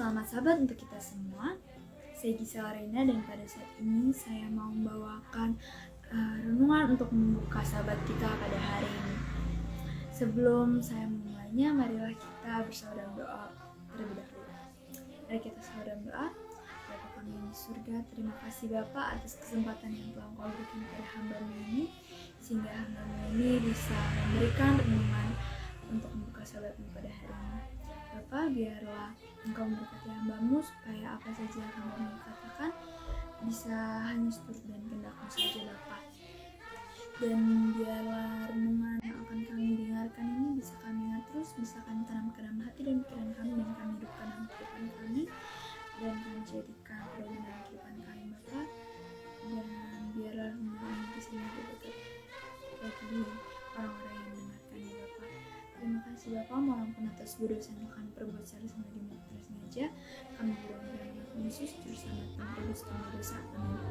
Selamat sahabat untuk kita semua. Saya Gisela Reina dan pada saat ini saya mau membawakan renungan untuk membuka sahabat kita pada hari ini. Sebelum saya memulainya, marilah kita bersama dalam doa terlebih dahulu. Mari kita bersama dalam doa. Bapa kami yang di surga, terima kasih Bapa atas kesempatan yang telah Engkau berikan kepada hamba-Mu ini, sehingga hamba-Mu ini bisa memberikan renungan untuk membuka sahabat-Mu pada hari ini. Bapa, biarlah Engkau memberkati hamba-Mu supaya apa saja yang hamba-Mu katakan bisa hanya seturut dan kehendak-Mu saja Bapa. Dan biarlah renungan yang akan kami dengarkan ini bisa kami ingat terus, bisa kami tanam ke dalam hati dan pikiran kami, dan kami hidupkan dalam kehidupan kami, dan kami jadikan dalam kehidupan kami Bapa. Dan biarlah renungan ini bisa menjadi berkat bagi orang-orang yang mendengarkannya Bapa. Terima kasih Bapa, mohon ampun atas segala dosa yang kami perbuat secara sengaja maupun tidak sengaja. Kami berdoa dalam nama Yesus, Juru Selamat dan Tebus kami dosa. Amin.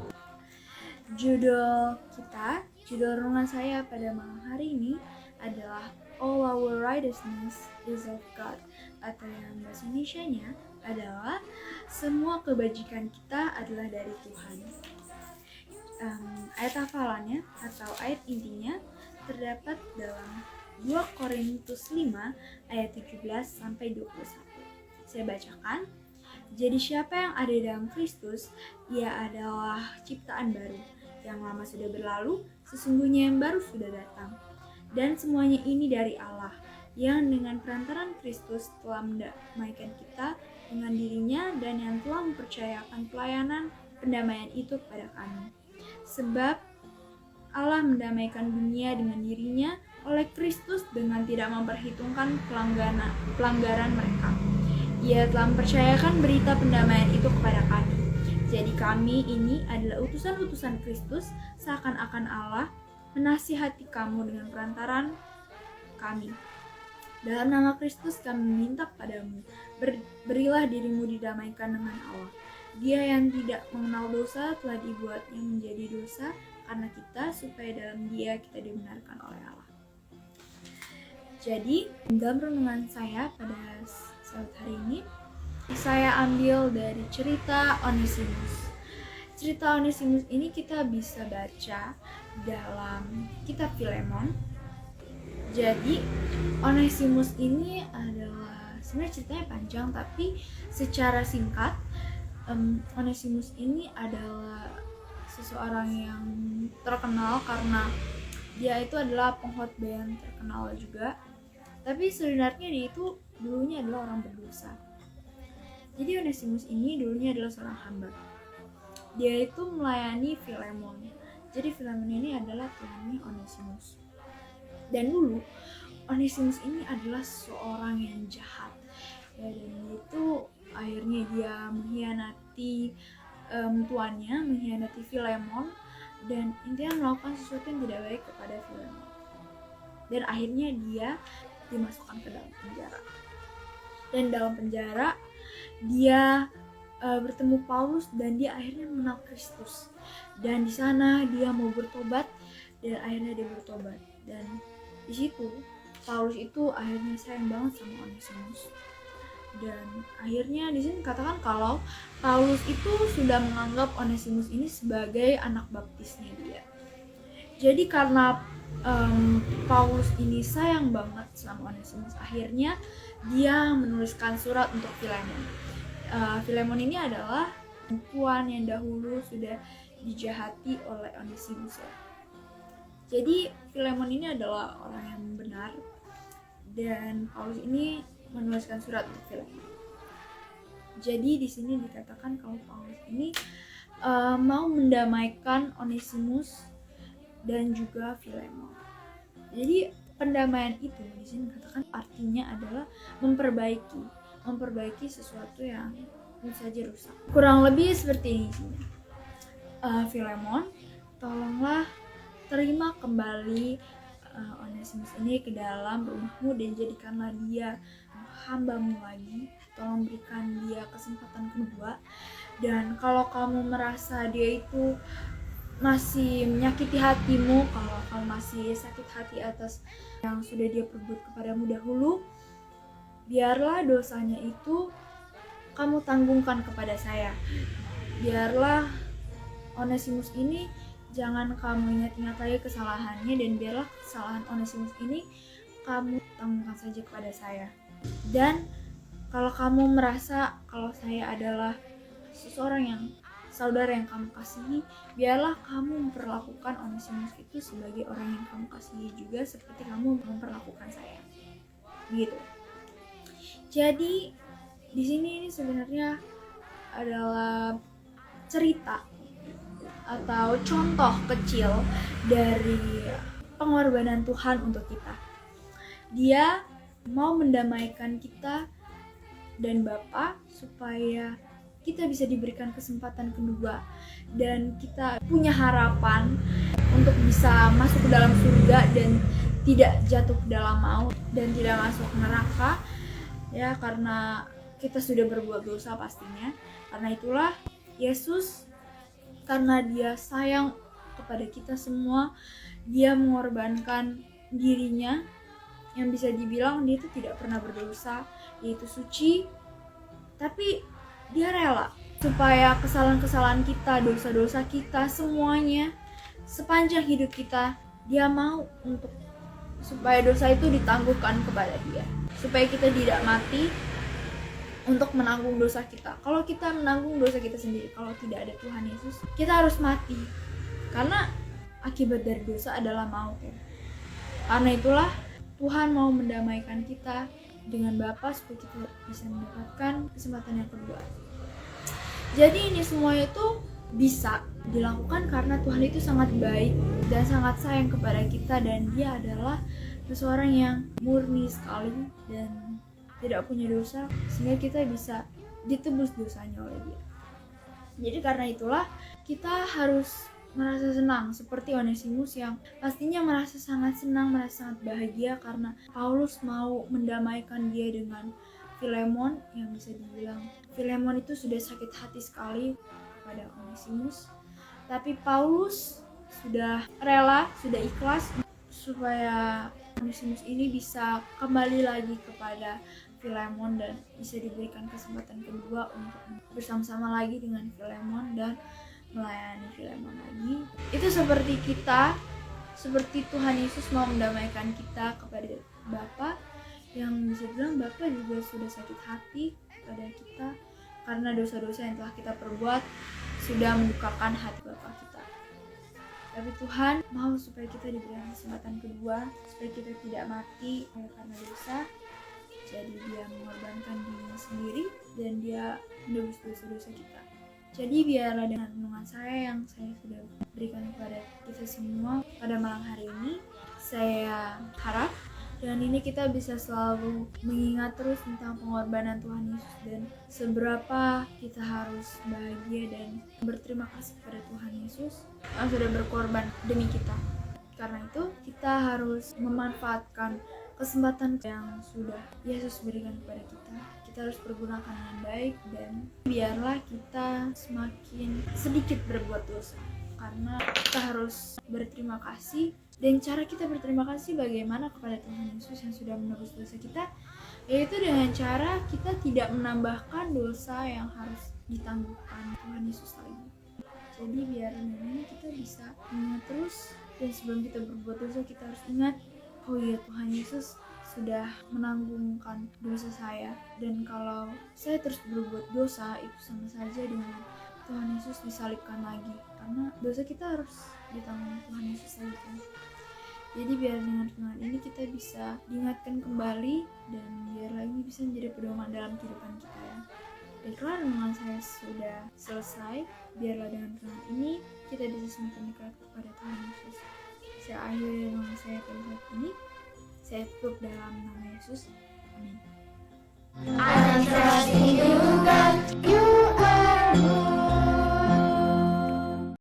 Judul renungan saya pada malam hari ini adalah All Our Righteousness is of God, atau yang bahasa Indonesianya adalah semua kebajikan kita adalah dari Tuhan. Ayat hafalannya atau ayat intinya terdapat dalam 2 Korintus 5 ayat 17 sampai 21. Saya bacakan. Jadi siapa yang ada dalam Kristus, ia adalah ciptaan baru. Yang lama sudah berlalu, sesungguhnya yang baru sudah datang. Dan semuanya ini dari Allah, yang dengan perantaran Kristus telah mendamaikan kita dengan dirinya, dan yang telah mempercayakan pelayanan pendamaian itu kepada kami. Sebab Allah mendamaikan dunia dengan dirinya oleh Kristus dengan tidak memperhitungkan pelanggaran mereka. Ia telah mempercayakan berita pendamaian itu kepada kami. Jadi kami ini adalah utusan-utusan Kristus, seakan-akan Allah menasihati kamu dengan perantaran kami. Dalam nama Kristus kami meminta kepadamu, berilah dirimu didamaikan dengan Allah. Dia yang tidak mengenal dosa telah dibuatnya menjadi dosa karena kita, supaya dalam Dia kita dibenarkan oleh Allah. Jadi, dalam renungan saya pada saat hari ini, saya ambil dari cerita Onesimus. Cerita Onesimus ini kita bisa baca dalam kitab Filemon. Jadi, Onesimus ini adalah, sebenarnya ceritanya panjang, tapi secara singkat, Onesimus ini adalah seseorang yang terkenal karena dia itu adalah pengkhotbah yang terkenal juga. Tapi sebenarnya dia itu dulunya adalah orang berdosa. Jadi Onesimus ini dulunya adalah seorang hamba. Dia itu melayani Filemon. Jadi Filemon ini adalah tuannya Onesimus. Dan dulu Onesimus ini adalah seorang yang jahat. Dan itu akhirnya dia mengkhianati tuannya, mengkhianati Filemon, dan intinya melakukan sesuatu yang tidak baik kepada Filemon. Dan akhirnya dia dimasukkan ke dalam penjara. Dan dalam penjara dia bertemu Paulus, dan dia akhirnya mengenal Kristus. Dan di sana dia mau bertobat, dan akhirnya dia bertobat. Dan di situ Paulus itu akhirnya sayang banget sama Onesimus. Dan akhirnya di sini katakan kalau Paulus itu sudah menganggap Onesimus ini sebagai anak baptisnya dia. Jadi karena Paulus ini sayang banget sama Onesimus, akhirnya dia menuliskan surat untuk Filemon. Filemon ini adalah perempuan yang dahulu sudah dijahati oleh Onesimus. Jadi Filemon ini adalah orang yang benar, dan Paulus ini menuliskan surat untuk Filemon. Jadi di sini dikatakan kalau Paulus ini mau mendamaikan Onesimus dan juga Filemon. Jadi pendamaian itu di sini dikatakan artinya adalah memperbaiki sesuatu yang tentu saja rusak. Kurang lebih seperti ini. Filemon, tolonglah terima kembali Onesimus ini ke dalam rumahmu, dan jadikanlah dia hamba-Mu lagi. Tolong berikan dia kesempatan kedua. Dan kalau kamu merasa dia itu masih menyakiti hatimu, kalau kamu masih sakit hati atas yang sudah dia perbuat kepadamu dahulu, biarlah dosanya itu kamu tanggungkan kepada saya. Biarlah Onesimus ini jangan kamu ingat-ingat lagi kesalahannya, dan biarlah kesalahan Onesimus ini kamu tanggungkan saja kepada saya. Dan kalau kamu merasa kalau saya adalah seseorang yang saudara yang kamu kasihi, biarlah kamu memperlakukan Onesimus itu sebagai orang yang kamu kasihi juga seperti kamu memperlakukan saya. Begitu. Jadi di sini ini sebenarnya adalah cerita atau contoh kecil dari pengorbanan Tuhan untuk kita. Dia mau mendamaikan kita dan Bapa supaya kita bisa diberikan kesempatan kedua dan kita punya harapan untuk bisa masuk ke dalam surga dan tidak jatuh ke dalam maut dan tidak masuk neraka, ya, karena kita sudah berbuat dosa pastinya. Karena itulah Yesus, karena dia sayang kepada kita semua, dia mengorbankan dirinya, yang bisa dibilang dia itu tidak pernah berdosa, dia itu suci, tapi dia rela supaya kesalahan-kesalahan kita, dosa-dosa kita, semuanya sepanjang hidup kita, dia mau untuk supaya dosa itu ditangguhkan kepada dia, supaya kita tidak mati untuk menanggung dosa kita. Kalau kita menanggung dosa kita sendiri, kalau tidak ada Tuhan Yesus, kita harus mati, karena akibat dari dosa adalah maut, ya. Karena itulah Tuhan mau mendamaikan kita dengan Bapa supaya kita bisa mendapatkan kesempatan yang kedua. Jadi ini semua itu bisa dilakukan karena Tuhan itu sangat baik dan sangat sayang kepada kita, dan dia adalah seseorang yang murni sekali dan tidak punya dosa, sehingga kita bisa ditebus dosanya oleh dia. Jadi karena itulah kita harus merasa senang seperti Onesimus yang pastinya merasa sangat senang, merasa sangat bahagia karena Paulus mau mendamaikan dia dengan Filemon, yang bisa dibilang Filemon itu sudah sakit hati sekali kepada Onesimus, tapi Paulus sudah rela, sudah ikhlas supaya Onesimus ini bisa kembali lagi kepada Filemon dan bisa diberikan kesempatan kedua untuk bersama-sama lagi dengan Filemon dan melayani Filemon lagi. Itu seperti kita, seperti Tuhan Yesus mau mendamaikan kita kepada Bapa, yang bisa bilang Bapa juga sudah sakit hati kepada kita karena dosa-dosa yang telah kita perbuat sudah mendukakan hati Bapa kita. Tapi Tuhan mau supaya kita diberikan kesempatan kedua, supaya kita tidak mati karena dosa. Jadi dia mengorbankan dirinya sendiri dan dia menebus dosa-dosa kita. Jadi biarlah dengan renungan saya yang saya sudah berikan kepada kita semua pada malam hari ini, saya harap dan ini kita bisa selalu mengingat terus tentang pengorbanan Tuhan Yesus dan seberapa kita harus bahagia dan berterima kasih kepada Tuhan Yesus yang sudah berkorban demi kita. Karena itu kita harus memanfaatkan kesempatan yang sudah Yesus berikan kepada kita. Kita harus pergunakan dengan baik dan biarlah kita semakin sedikit berbuat dosa. Karena kita harus berterima kasih, dan cara kita berterima kasih bagaimana kepada Tuhan Yesus yang sudah menebus dosa kita, yaitu dengan cara kita tidak menambahkan dosa yang harus ditangguhkan Tuhan Yesus lagi. Jadi biar ini kita bisa ingat terus, dan sebelum kita berbuat dosa kita harus ingat, oh iya, Tuhan Yesus sudah menanggungkan dosa saya, dan kalau saya terus berbuat dosa itu sama saja dengan Tuhan Yesus disalibkan lagi, karena dosa kita harus ditanggung Tuhan Yesus lagi kan. Jadi biar dengan renungan ini kita bisa diingatkan kembali dan biar lagi bisa menjadi pedoman dalam kehidupan kita ya. Baiklah, renungan saya sudah selesai. Biarlah dengan renungan ini kita bisa semakin dekat kepada Tuhan Yesus. Saya akhiri renungan saya pada saat ini. Saya tutup dalam nama Yesus. Amin. I trust in you, God. You